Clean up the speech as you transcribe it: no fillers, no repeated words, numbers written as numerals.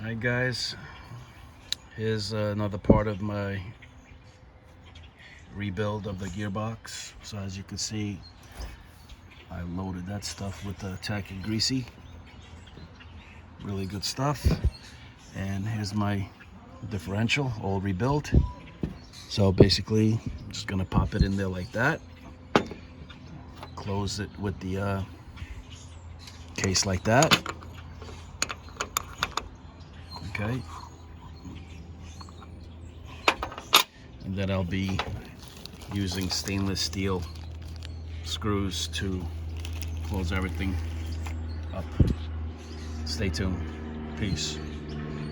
Alright guys, here's another part of my rebuild of the gearbox. So as you can see, I loaded that stuff with the tacky greasy, really good stuff. And here's my differential, all rebuilt. So basically, I'm just gonna pop it in there like that, close it with the case like that. Okay, and then I'll be using stainless steel screws to close everything up. Stay tuned. Peace.